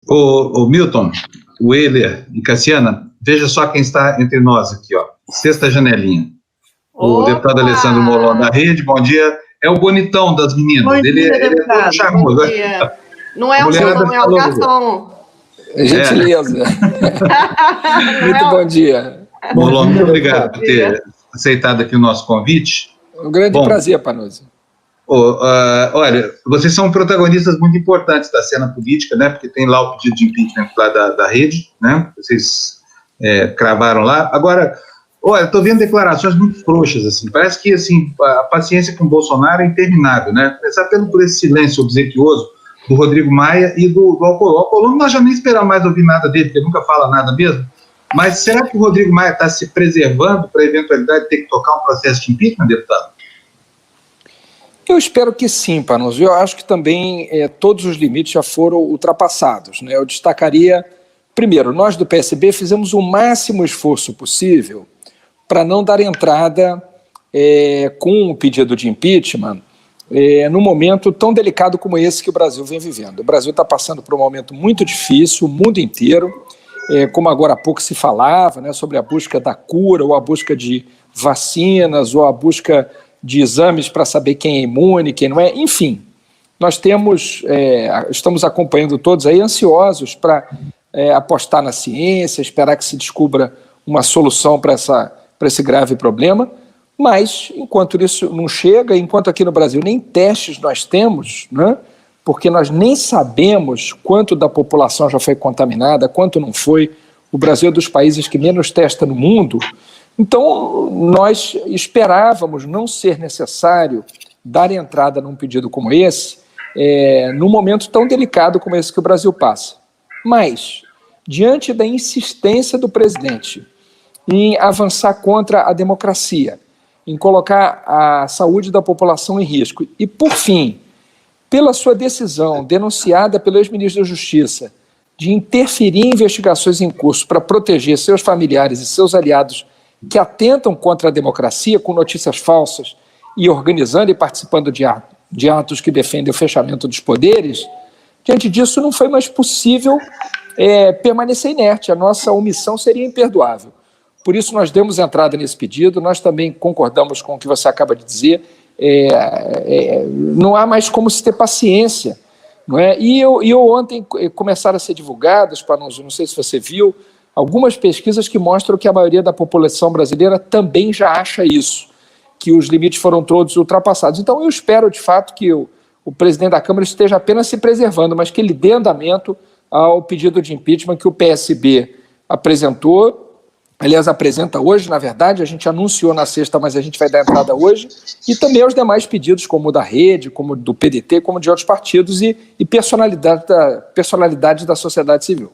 O Milton, o Euler e Cassiana, veja só quem está entre nós aqui, ó. Sexta janelinha. O deputado Alessandro Molon da Rede, bom dia. É o bonitão das meninas. Bom ele dia, é todo charmoso. Bom dia. Não é o Milton, é o garçom. Gentileza. Muito bom dia. Molon, muito obrigado por ter aceitado aqui o nosso convite. Um grande prazer, Panuzzi. Olha, vocês são protagonistas muito importantes da cena política, né? Porque tem lá o pedido de impeachment lá da Rede, né? Vocês cravaram lá. Agora, olha, estou vendo declarações muito frouxas, assim. Parece que, assim, a paciência com o Bolsonaro é interminável, né? Começar por esse silêncio obsequioso do Rodrigo Maia e do Alcolumbre. O Alcolumbre nós já nem esperamos mais ouvir nada dele, porque ele nunca fala nada mesmo. Mas será que o Rodrigo Maia está se preservando para a eventualidade de ter que tocar um processo de impeachment, deputado? Eu espero que sim, Panuzzi. Eu acho que também todos os limites já foram ultrapassados, né? Eu destacaria, primeiro, nós do PSB fizemos o máximo esforço possível para não dar entrada com o pedido de impeachment num momento tão delicado como esse que o Brasil vem vivendo. O Brasil está passando por um momento muito difícil, o mundo inteiro, como agora há pouco se falava, né, sobre a busca da cura, ou a busca de vacinas, ou a busca de exames para saber quem é imune, quem não é, enfim. Nós estamos acompanhando todos aí, ansiosos para apostar na ciência, esperar que se descubra uma solução para esse grave problema, mas enquanto isso não chega, enquanto aqui no Brasil nem testes nós temos, né, porque nós nem sabemos quanto da população já foi contaminada, quanto não foi, o Brasil é dos países que menos testa no mundo. Então, nós esperávamos não ser necessário dar entrada num pedido como esse, num momento tão delicado como esse que o Brasil passa. Mas, diante da insistência do presidente em avançar contra a democracia, em colocar a saúde da população em risco, e, por fim, pela sua decisão denunciada pelo ex-ministro da Justiça de interferir em investigações em curso para proteger seus familiares e seus aliados que atentam contra a democracia com notícias falsas e organizando e participando de atos que defendem o fechamento dos poderes, diante disso não foi mais possível permanecer inerte. A nossa omissão seria imperdoável. Por isso nós demos entrada nesse pedido, nós também concordamos com o que você acaba de dizer, não há mais como se ter paciência. Não é? E ontem começaram a ser divulgadas, não sei se você viu, algumas pesquisas que mostram que a maioria da população brasileira também já acha isso, que os limites foram todos ultrapassados. Então, eu espero, de fato, que o presidente da Câmara esteja apenas se preservando, mas que ele dê andamento ao pedido de impeachment que o PSB apresentou, aliás, apresenta hoje, na verdade, a gente anunciou na sexta, mas a gente vai dar entrada hoje, e também aos demais pedidos, como o da Rede, como do PDT, como de outros partidos e personalidades da sociedade civil.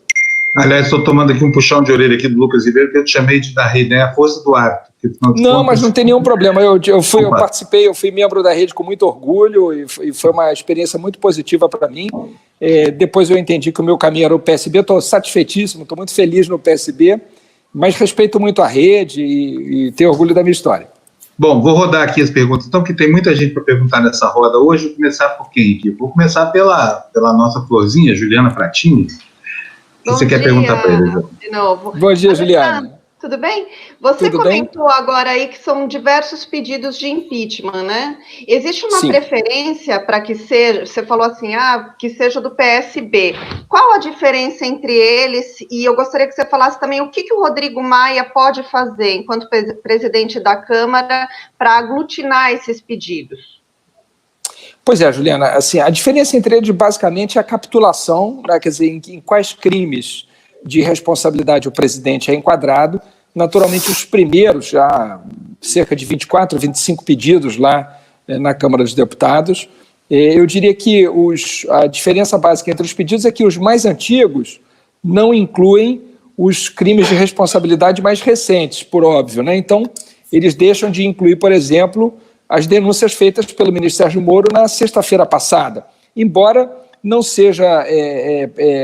Aliás, estou tomando aqui um puxão de orelha aqui do Lucas Ribeiro, que eu te chamei da Rede, né? A força do hábito. Não, mas não tem nenhum problema. Eu participei, eu fui membro da Rede com muito orgulho e foi uma experiência muito positiva para mim. Depois eu entendi que o meu caminho era o PSB, estou satisfeitíssimo, estou muito feliz no PSB, mas respeito muito a Rede e tenho orgulho da minha história. Bom, vou rodar aqui as perguntas, então, que tem muita gente para perguntar nessa roda hoje. Vou começar por quem aqui? Vou começar pela nossa florzinha, Juliana Pratini. Você quer perguntar para ele? De novo. Bom dia, Juliana. Tudo bem? Você comentou agora aí que são diversos pedidos de impeachment, né? Existe uma preferência para que seja, você falou assim, que seja do PSB. Qual a diferença entre eles? E eu gostaria que você falasse também o que o Rodrigo Maia pode fazer, enquanto presidente da Câmara, para aglutinar esses pedidos. Pois é, Juliana, assim, a diferença entre eles basicamente é a capitulação, né, quer dizer, em quais crimes de responsabilidade o presidente é enquadrado. Naturalmente, os primeiros, já cerca de 24, 25 pedidos lá na Câmara dos Deputados, eu diria que a diferença básica entre os pedidos é que os mais antigos não incluem os crimes de responsabilidade mais recentes, por óbvio, né? Então, eles deixam de incluir, por exemplo, as denúncias feitas pelo ministro Sérgio Moro na sexta-feira passada, embora não seja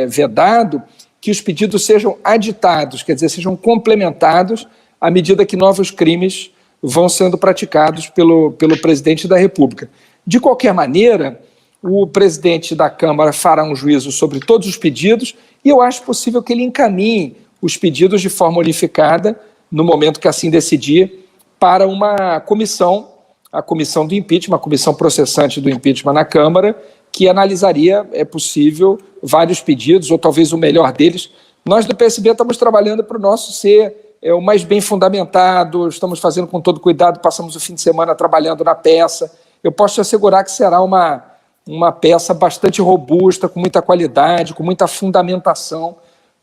vedado que os pedidos sejam aditados, quer dizer, sejam complementados à medida que novos crimes vão sendo praticados pelo presidente da República. De qualquer maneira, o presidente da Câmara fará um juízo sobre todos os pedidos e eu acho possível que ele encaminhe os pedidos de forma unificada, no momento que assim decidir, para uma comissão, a comissão do impeachment, a comissão processante do impeachment na Câmara, que analisaria, é possível, vários pedidos, ou talvez o melhor deles. Nós do PSB estamos trabalhando para o nosso ser o mais bem fundamentado, estamos fazendo com todo cuidado, passamos o fim de semana trabalhando na peça. Eu posso te assegurar que será uma peça bastante robusta, com muita qualidade, com muita fundamentação,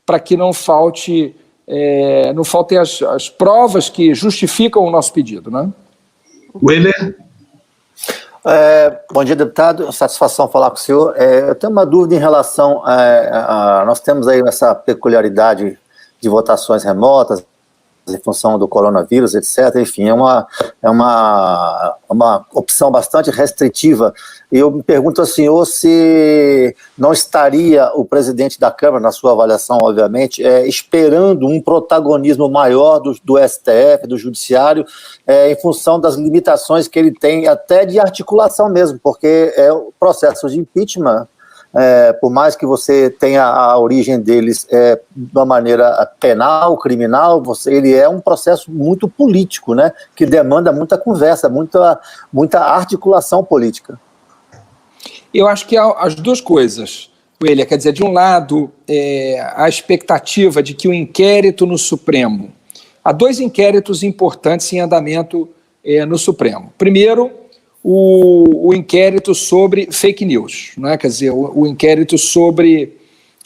para que não faltem as provas que justificam o nosso pedido, né? Willer? Bom dia, deputado. Satisfação falar com o senhor. Eu tenho uma dúvida em relação nós temos aí essa peculiaridade de votações remotas, em função do coronavírus, etc. Enfim, é uma opção bastante restritiva. E eu me pergunto ao senhor se não estaria o presidente da Câmara, na sua avaliação, obviamente, esperando um protagonismo maior do STF, do Judiciário, em função das limitações que ele tem, até de articulação mesmo, porque o processo de impeachment, por mais que você tenha a origem deles de uma maneira penal, criminal, ele é um processo muito político, né, que demanda muita conversa, muita articulação política. Eu acho que há as duas coisas, William. Quer dizer, de um lado, a expectativa de que o inquérito no Supremo... Há dois inquéritos importantes em andamento no Supremo. Primeiro, o inquérito sobre fake news, né? Quer dizer, o inquérito sobre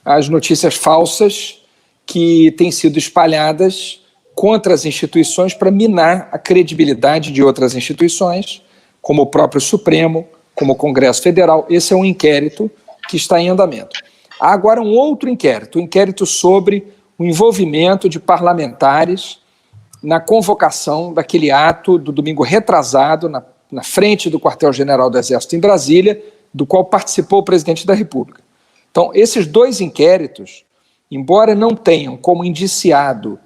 as notícias falsas que têm sido espalhadas contra as instituições para minar a credibilidade de outras instituições, como o próprio Supremo, como o Congresso Federal. Esse é um inquérito que está em andamento. Há agora um outro inquérito, um inquérito sobre o envolvimento de parlamentares na convocação daquele ato do domingo retrasado, na frente do quartel-general do Exército em Brasília, do qual participou o presidente da República. Então, esses dois inquéritos, embora não tenham como indiciado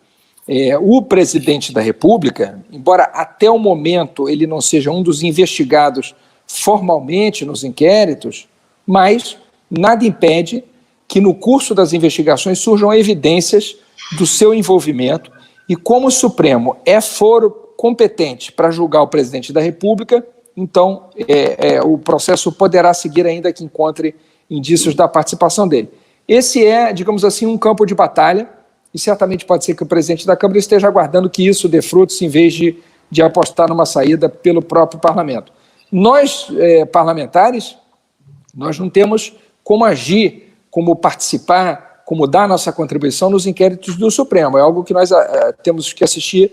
o presidente da República, embora até o momento ele não seja um dos investigados formalmente nos inquéritos, mas nada impede que no curso das investigações surjam evidências do seu envolvimento e como o Supremo é foro competente para julgar o presidente da República, então o processo poderá seguir ainda que encontre indícios da participação dele. Esse é, digamos assim, um campo de batalha e certamente pode ser que o presidente da Câmara esteja aguardando que isso dê frutos em vez de apostar numa saída pelo próprio parlamento. Nós, parlamentares, nós não temos como agir, como participar, como dar nossa contribuição nos inquéritos do Supremo. É algo que nós temos que assistir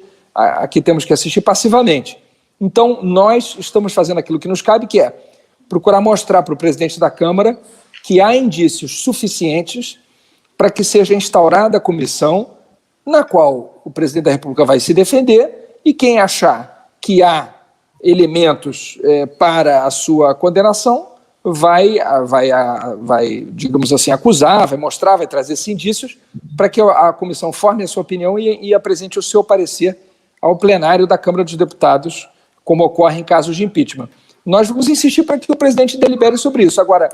passivamente. Então, nós estamos fazendo aquilo que nos cabe, que é procurar mostrar para o presidente da Câmara que há indícios suficientes para que seja instaurada a comissão na qual o presidente da República vai se defender e quem achar que há elementos para a sua condenação vai, digamos assim, acusar, vai mostrar, vai trazer esses indícios para que a comissão forme a sua opinião e apresente o seu parecer ao plenário da Câmara dos Deputados, como ocorre em casos de impeachment. Nós vamos insistir para que o presidente delibere sobre isso. Agora,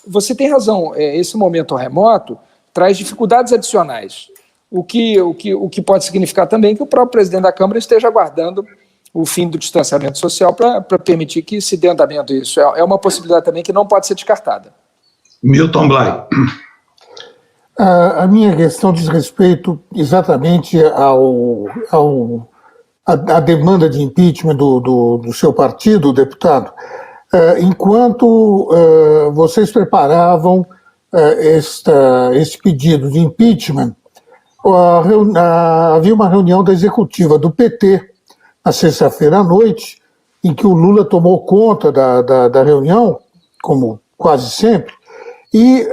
você tem razão, esse momento remoto traz dificuldades adicionais, o que pode significar também que o próprio presidente da Câmara esteja aguardando o fim do distanciamento social para permitir que se dê andamento a isso. É uma possibilidade também que não pode ser descartada. Milton Blay. A minha questão diz respeito exatamente à demanda de impeachment do seu partido, deputado. Enquanto vocês preparavam este pedido de impeachment, havia uma reunião da executiva do PT na sexta-feira à noite, em que o Lula tomou conta da reunião, como quase sempre, e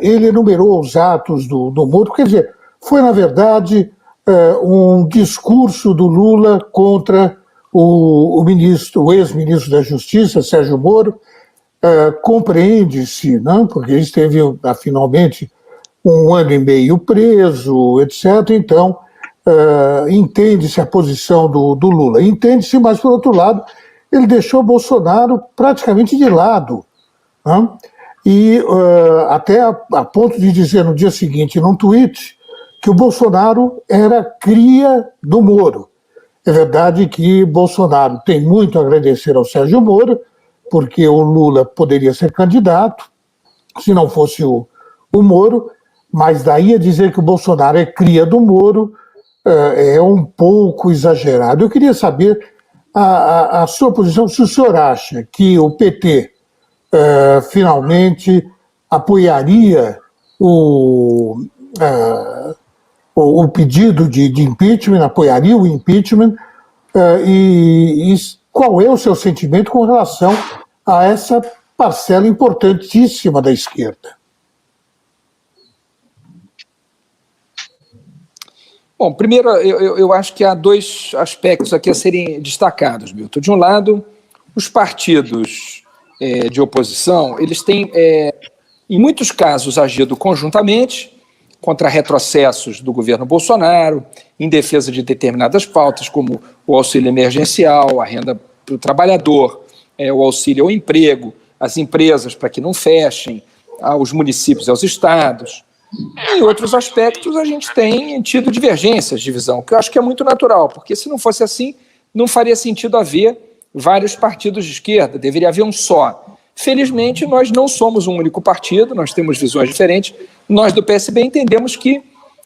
ele enumerou os atos do Moro. Quer dizer, foi, na verdade, um discurso do Lula contra o ex-ministro da Justiça, Sérgio Moro. Compreende-se, não? Porque ele esteve, finalmente, 1 ano e meio preso, etc. Então, entende-se a posição do Lula. Entende-se, mas, por outro lado, ele deixou Bolsonaro praticamente de lado. né? E até a ponto de dizer no dia seguinte, num tweet, que o Bolsonaro era cria do Moro. É verdade que Bolsonaro tem muito a agradecer ao Sérgio Moro, porque o Lula poderia ser candidato, se não fosse o Moro, mas daí a dizer que o Bolsonaro é cria do Moro é um pouco exagerado. Eu queria saber a sua posição, se o senhor acha que o PT finalmente apoiaria o pedido de impeachment, apoiaria o impeachment, e qual é o seu sentimento com relação a essa parcela importantíssima da esquerda? Bom, primeiro, eu acho que há dois aspectos aqui a serem destacados, Milton. De um lado, os partidos de oposição, eles têm, em muitos casos, agido conjuntamente contra retrocessos do governo Bolsonaro, em defesa de determinadas pautas, como o auxílio emergencial, a renda para o trabalhador, o auxílio ao emprego, as empresas para que não fechem, aos municípios e aos estados. Em outros aspectos, a gente tem tido divergências de visão, que eu acho que é muito natural, porque se não fosse assim, não faria sentido haver vários partidos de esquerda, deveria haver um só. Felizmente, nós não somos um único partido, nós temos visões diferentes. Nós do PSB entendemos que,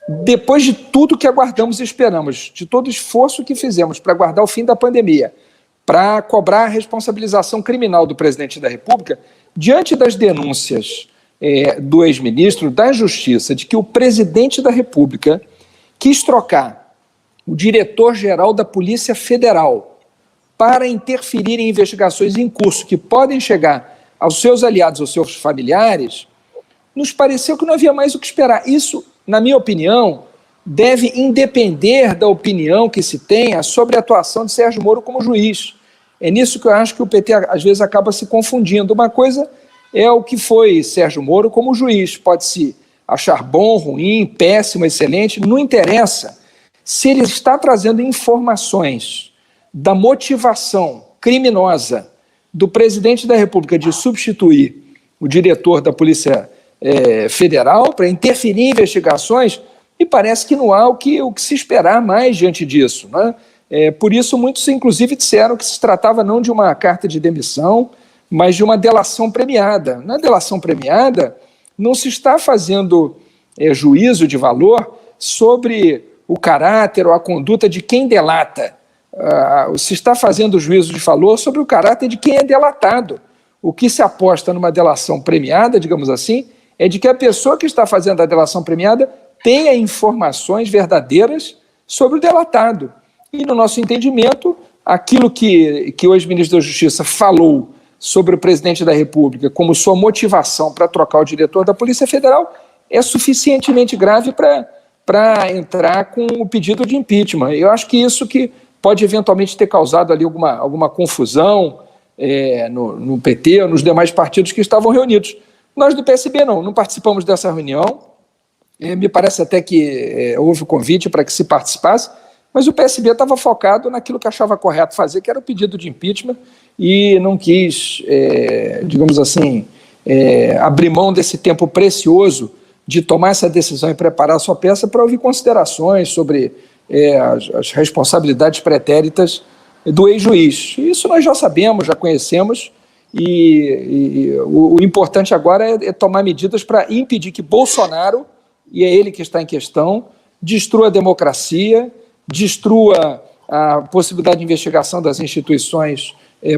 depois de tudo que aguardamos e esperamos, de todo o esforço que fizemos para aguardar o fim da pandemia, para cobrar a responsabilização criminal do presidente da República, diante das denúncias do ex-ministro da Justiça, de que o presidente da República quis trocar o diretor-geral da Polícia Federal para interferir em investigações em curso que podem chegar aos seus aliados, aos seus familiares, nos pareceu que não havia mais o que esperar. Isso, na minha opinião, deve independer da opinião que se tenha sobre a atuação de Sérgio Moro como juiz. É nisso que eu acho que o PT, às vezes, acaba se confundindo. Uma coisa é o que foi Sérgio Moro como juiz. Pode-se achar bom, ruim, péssimo, excelente, não interessa. Se ele está trazendo informações da motivação criminosa do presidente da República de substituir o diretor da Polícia Federal para interferir em investigações, me parece que não há o que se esperar mais diante disso, né? Por isso, muitos, inclusive, disseram que se tratava não de uma carta de demissão, mas de uma delação premiada. Na delação premiada, não se está fazendo juízo de valor sobre o caráter ou a conduta de quem delata. Se está fazendo juízo de valor sobre o caráter de quem é delatado. O que se aposta numa delação premiada, digamos assim, é de que a pessoa que está fazendo a delação premiada tenha informações verdadeiras sobre o delatado. E, no nosso entendimento, aquilo que o ex-ministro da Justiça falou sobre o presidente da República como sua motivação para trocar o diretor da Polícia Federal é suficientemente grave para entrar com o pedido de impeachment. Eu acho que isso que pode eventualmente ter causado ali alguma confusão no PT ou nos demais partidos que estavam reunidos. Nós do PSB não participamos dessa reunião. Me parece até que houve o convite para que se participasse, mas o PSB estava focado naquilo que achava correto fazer, que era o pedido de impeachment, e não quis, digamos assim, abrir mão desse tempo precioso de tomar essa decisão e preparar a sua peça para ouvir considerações sobre as responsabilidades pretéritas do ex-juiz. Isso nós já sabemos, já conhecemos, e o importante agora é tomar medidas para impedir que Bolsonaro, e é ele que está em questão, destrua a democracia, destrua a possibilidade de investigação das instituições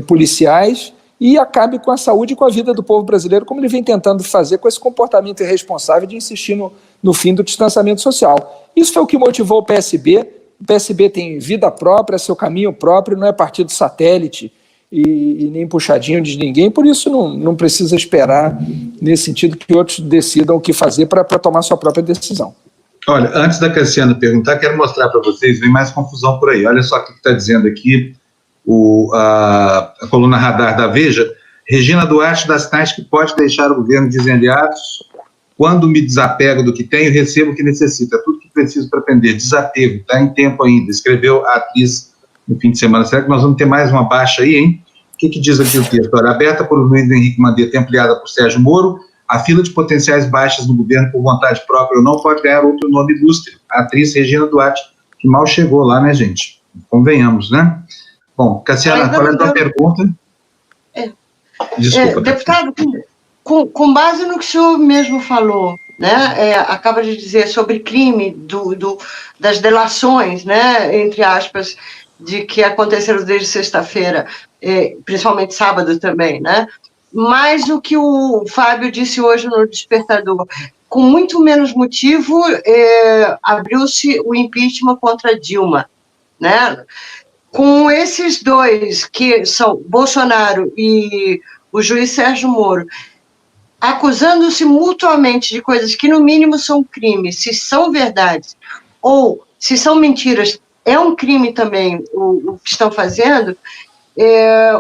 policiais e acabe com a saúde e com a vida do povo brasileiro, como ele vem tentando fazer com esse comportamento irresponsável de insistir no fim do distanciamento social. Isso foi o que motivou o PSB. O PSB tem vida própria, seu caminho próprio, não é partido satélite e nem puxadinho de ninguém, por isso não precisa esperar, nesse sentido, que outros decidam o que fazer para tomar sua própria decisão. Olha, antes da Cassiana perguntar, quero mostrar para vocês, vem mais confusão por aí. Olha só o que está dizendo aqui a coluna Radar da Veja. Regina Duarte das Tais, que pode deixar o governo desenliados. Quando me desapego do que tenho, recebo o que necessito. É tudo que preciso para aprender. Desapego, está em tempo ainda. Escreveu a atriz no fim de semana. Será que nós vamos ter mais uma baixa aí, hein? que diz aqui o texto? Olha, aberta por Luiz Henrique Mandetta e ampliada por Sérgio Moro, a fila de potenciais baixas no governo por vontade própria ou não pode ganhar outro nome ilustre, a atriz Regina Duarte, que mal chegou lá, né, gente? Convenhamos, né? Bom, Cassiana, qual é a tua pergunta? Desculpa. Deputado, com base no que o senhor mesmo falou, né, acaba de dizer sobre crime das delações, né, entre aspas, de que aconteceram desde sexta-feira, principalmente sábado também, né? Mas o que o Fábio disse hoje no Despertador, com muito menos motivo, abriu-se o impeachment contra Dilma, né? Com esses dois, que são Bolsonaro e o juiz Sérgio Moro, acusando-se mutuamente de coisas que, no mínimo, são crimes, se são verdades, ou se são mentiras, é um crime também o que estão fazendo.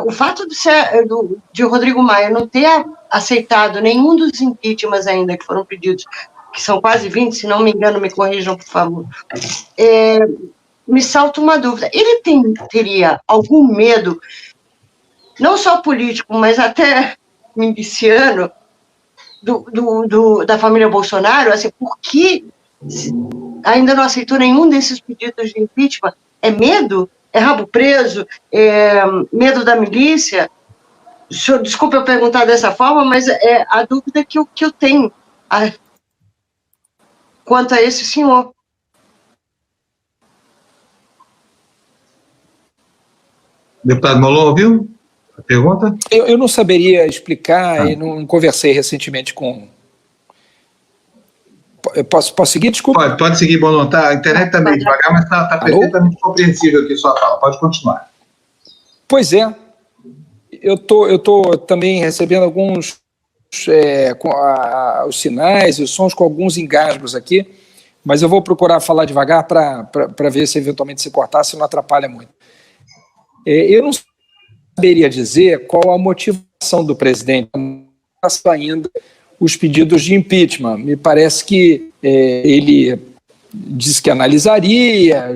O fato de Rodrigo Maia não ter aceitado nenhum dos impeachments ainda que foram pedidos, que são quase 20, se não me engano, me corrijam, por favor, me salta uma dúvida. Ele teria algum medo, não só político, mas até miliciano, da família Bolsonaro? Assim, por que ainda não aceitou nenhum desses pedidos de impeachment? É medo? É rabo preso? É medo da milícia? Desculpa eu perguntar dessa forma, mas é a dúvida que eu tenho quanto a esse senhor. Deputado Molon, ouviu a pergunta? Eu não saberia explicar e não conversei recentemente com... Posso seguir? Desculpa. Pode seguir, Molon. A internet está meio devagar, mas está perfeitamente compreensível aqui sua fala. Pode continuar. Pois é. Eu tô também recebendo alguns os sinais e os sons com alguns engasgos aqui, mas eu vou procurar falar devagar para ver se eventualmente se cortar, se não atrapalha muito. Eu não saberia dizer qual a motivação do presidente ainda os pedidos de impeachment. Me parece que ele disse que analisaria,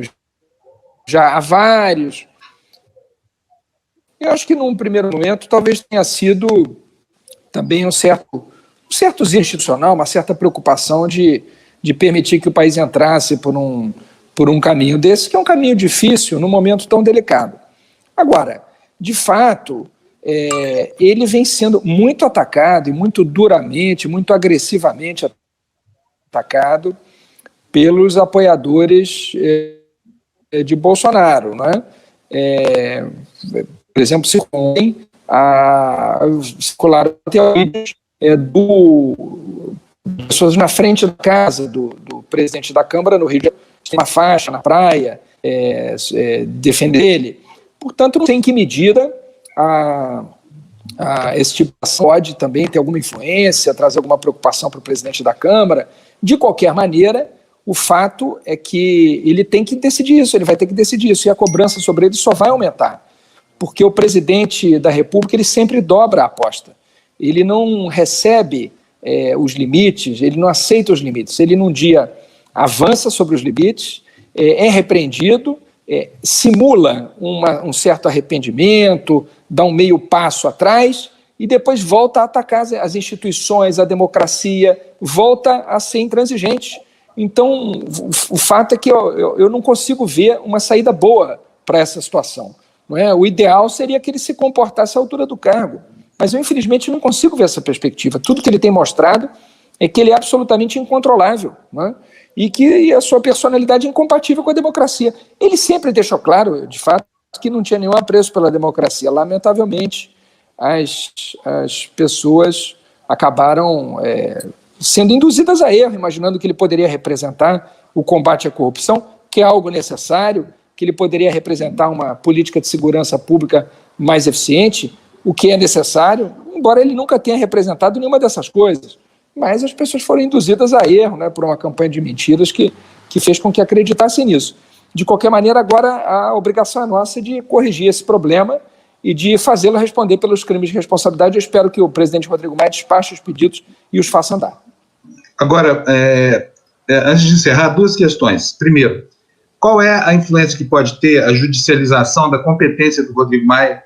já há vários. Eu acho que num primeiro momento talvez tenha sido também um certo institucional, uma certa preocupação de permitir que o país entrasse por um caminho desse, que é um caminho difícil num momento tão delicado. Agora, de fato, ele vem sendo muito atacado e muito duramente, muito agressivamente atacado pelos apoiadores de Bolsonaro, né? Por exemplo, circularam teorias pessoas na frente da casa do presidente da Câmara, no Rio de Janeiro, tem uma faixa na praia, defender ele. Portanto, não sei em que medida esse tipo de ação pode também ter alguma influência, trazer alguma preocupação para o presidente da Câmara. De qualquer maneira, o fato é que ele tem que decidir isso, ele vai ter que decidir isso, e a cobrança sobre ele só vai aumentar, porque o presidente da República ele sempre dobra a aposta. Ele não recebe os limites, ele não aceita os limites. Ele, num dia, avança sobre os limites, é repreendido, simula um certo arrependimento, dá um meio passo atrás e depois volta a atacar as instituições, a democracia, volta a ser intransigente. Então, o fato é que eu não consigo ver uma saída boa para essa situação. Não é? O ideal seria que ele se comportasse à altura do cargo, mas eu, infelizmente, não consigo ver essa perspectiva. Tudo que ele tem mostrado é que ele é absolutamente incontrolável, não é? E que a sua personalidade é incompatível com a democracia. Ele sempre deixou claro, de fato, que não tinha nenhum apreço pela democracia. Lamentavelmente, as pessoas acabaram sendo induzidas a erro, imaginando que ele poderia representar o combate à corrupção, que é algo necessário, que ele poderia representar uma política de segurança pública mais eficiente, o que é necessário, embora ele nunca tenha representado nenhuma dessas coisas. Mas as pessoas foram induzidas a erro, né, por uma campanha de mentiras que fez com que acreditassem nisso. De qualquer maneira, agora a obrigação é nossa de corrigir esse problema e de fazê-lo responder pelos crimes de responsabilidade. Eu espero que o presidente Rodrigo Maia despache os pedidos e os faça andar. Agora, antes de encerrar, duas questões. Primeiro, qual é a influência que pode ter a judicialização da competência do Rodrigo Maia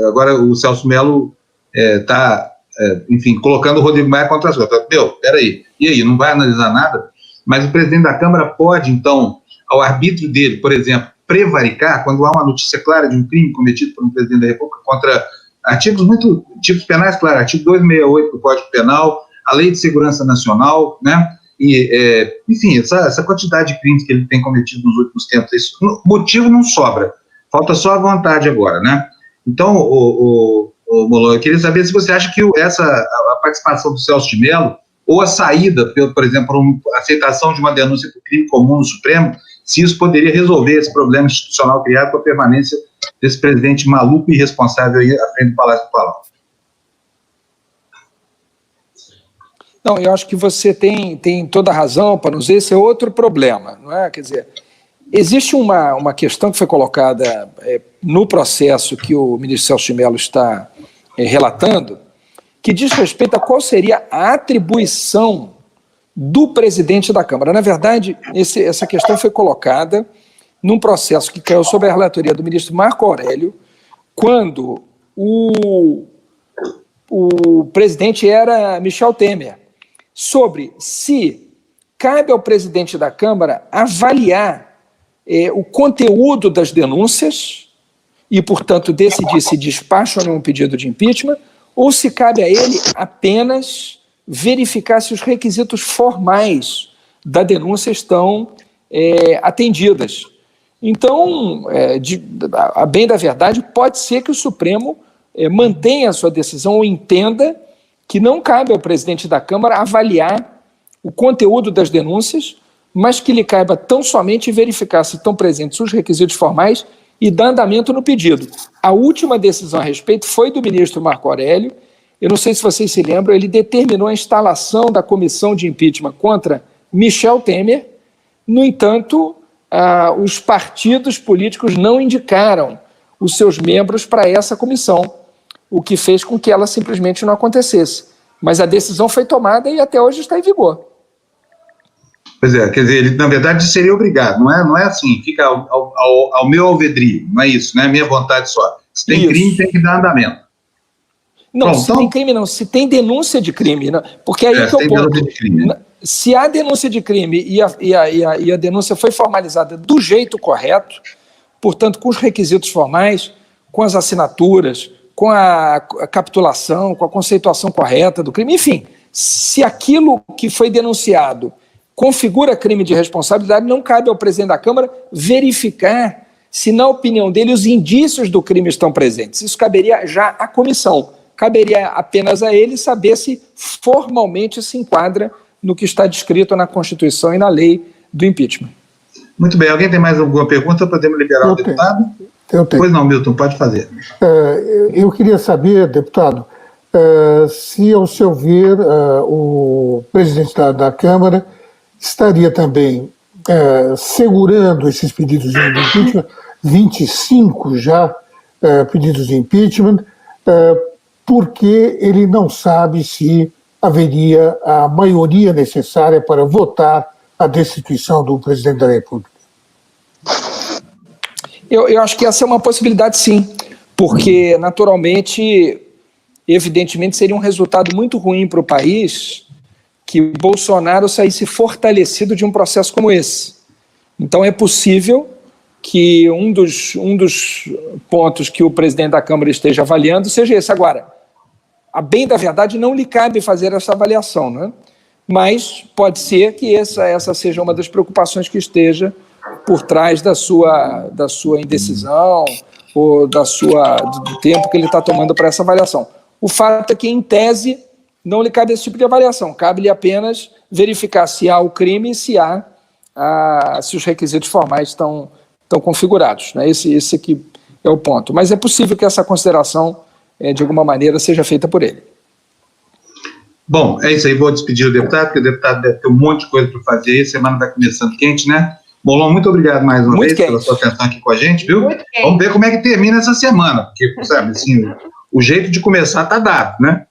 Agora o Celso Mello está, enfim, colocando o Rodrigo Maia contra as coisas. Peraí, e aí, não vai analisar nada? Mas o presidente da Câmara pode, então, ao arbítrio dele, por exemplo, prevaricar quando há uma notícia clara de um crime cometido por um presidente da República contra tipos penais, claro, artigo 268 do Código Penal, a Lei de Segurança Nacional, né? E, enfim, essa quantidade de crimes que ele tem cometido nos últimos tempos, motivo não sobra, falta só a vontade agora, né? Então, Molon, eu queria saber se você acha que a participação do Celso de Mello, ou a saída, por exemplo, a aceitação de uma denúncia por crime comum no Supremo, se isso poderia resolver esse problema institucional criado com a permanência desse presidente maluco e irresponsável aí à frente do Palácio do Planalto. Não, eu acho que você tem toda a razão, Panuzzi, esse é outro problema, não é? Quer dizer, existe uma questão que foi colocada no processo que o ministro Celso de Mello está relatando, que diz respeito a qual seria a atribuição do presidente da Câmara. Na verdade, essa questão foi colocada num processo que caiu sob a relatoria do ministro Marco Aurélio, quando o presidente era Michel Temer, sobre se cabe ao presidente da Câmara avaliar o conteúdo das denúncias e, portanto, decidir se despacha ou não um pedido de impeachment, ou se cabe a ele apenas verificar se os requisitos formais da denúncia estão atendidas. Então, a bem da verdade, pode ser que o Supremo mantenha a sua decisão ou entenda que não cabe ao presidente da Câmara avaliar o conteúdo das denúncias, mas que lhe caiba tão somente verificar se estão presentes os requisitos formais e dar andamento no pedido. A última decisão a respeito foi do ministro Marco Aurélio. Eu não sei se vocês se lembram, ele determinou a instalação da comissão de impeachment contra Michel Temer. No entanto, os partidos políticos não indicaram os seus membros para essa comissão, o que fez com que ela simplesmente não acontecesse. Mas a decisão foi tomada e até hoje está em vigor. Pois é, quer dizer, ele na verdade seria obrigado, não é assim, fica ao meu alvedrio, não é isso, não é minha vontade só. Se tem crime, tem que dar andamento. Não, se tem crime não, se tem denúncia de crime, não, porque aí que é o ponto. Se há denúncia de crime e a denúncia foi formalizada do jeito correto, portanto, com os requisitos formais, com as assinaturas, com a capitulação, com a conceituação correta do crime, enfim, se aquilo que foi denunciado configura crime de responsabilidade, não cabe ao presidente da Câmara verificar se, na opinião dele, os indícios do crime estão presentes. Isso caberia já à comissão. Caberia apenas a ele saber se formalmente se enquadra no que está descrito na Constituição e na lei do impeachment. Muito bem. Alguém tem mais alguma pergunta? Podemos liberar o deputado? Eu tenho. Pois não, Milton, pode fazer. Eu queria saber, deputado, se, ao seu ver, o presidente da Câmara estaria também segurando esses pedidos de impeachment, 25 já pedidos de impeachment, porque ele não sabe se haveria a maioria necessária para votar a destituição do presidente da República. Eu acho que essa é uma possibilidade, sim, porque, naturalmente, evidentemente, seria um resultado muito ruim para o país que Bolsonaro saísse fortalecido de um processo como esse. Então, é possível que um dos pontos que o presidente da Câmara esteja avaliando seja esse. Agora, a bem da verdade, não lhe cabe fazer essa avaliação, né? Mas pode ser que essa seja uma das preocupações que esteja por trás da sua indecisão ou do tempo que ele está tomando para essa avaliação. O fato é que, em tese, não lhe cabe esse tipo de avaliação, cabe-lhe apenas verificar se há o crime e se os requisitos formais estão configurados, né? Esse aqui é o ponto. Mas é possível que essa consideração, de alguma maneira, seja feita por ele. Bom, é isso aí, vou despedir o deputado, porque o deputado deve ter um monte de coisa para fazer aí, a semana está começando quente, né? Molon, muito obrigado mais uma vez pela sua atenção aqui com a gente, viu? Vamos ver como é que termina essa semana, porque, sabe, assim, o jeito de começar está dado, né?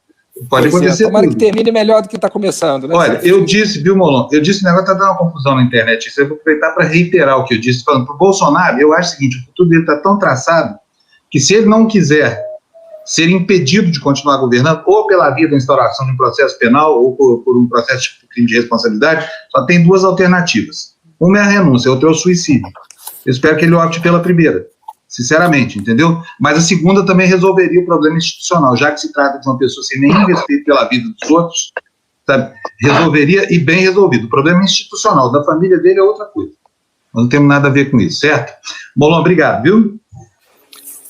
Pode acontecer. Tomara que termine melhor do que está começando, né? Olha, eu disse, viu, Molon? Eu disse, o negócio está dando uma confusão na internet. Eu vou aproveitar para reiterar o que eu disse. Falando para o Bolsonaro, eu acho o seguinte: o futuro dele está tão traçado que se ele não quiser ser impedido de continuar governando, ou pela via da instauração de um processo penal, ou por um processo de crime de responsabilidade, só tem duas alternativas. Uma é a renúncia, outra é o suicídio. Eu espero que ele opte pela primeira, sinceramente, entendeu? Mas a segunda também resolveria o problema institucional, já que se trata de uma pessoa sem nenhum respeito pela vida dos outros, sabe? Resolveria e bem resolvido. O problema institucional da família dele é outra coisa. Nós não temos nada a ver com isso, certo? Molon, obrigado, viu?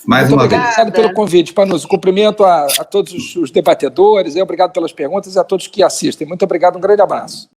Mais Muito uma vez. obrigado pelo convite, Panuzzi. Cumprimento a todos os debatedores, obrigado pelas perguntas e a todos que assistem. Muito obrigado, um grande abraço.